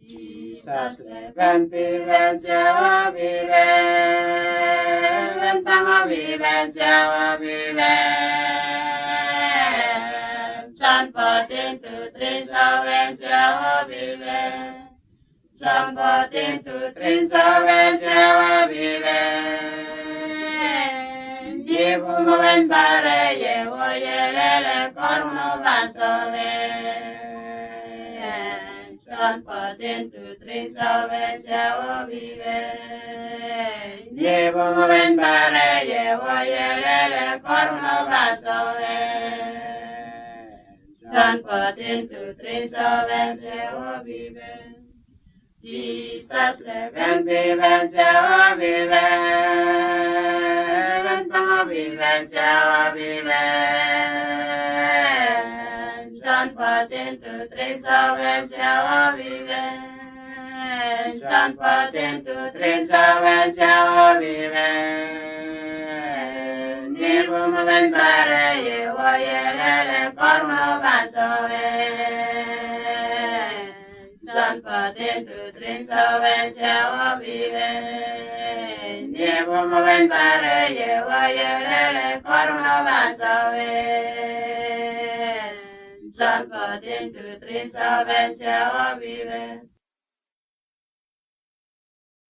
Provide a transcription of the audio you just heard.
Jesus leven viven Jehovah viven Ventamo viven Jehovah viven John 14:3 Jehovah Jehovah viven John 14:3 Jehovah Jehovah viven Yevu moven bare yevo yelele kormo basove John 14:3 Jehovah Jehovah viven Yevu moven bare yevo yelele kormo basove John 14:3 Jehovah Jehovah viven Jesus leven viven Jehovah viven Ventamo viven Jehovah viven John 14:3 Jehovah Jehovah viven John 14:3 Jehovah Jehovah viven Yevu moven bare yevo yelele kormo basove John 14:3 Jehovah Jehovah viven Yevu moven bare yevo yelele kormo basove John 14:3 Jehovah Jehovah viven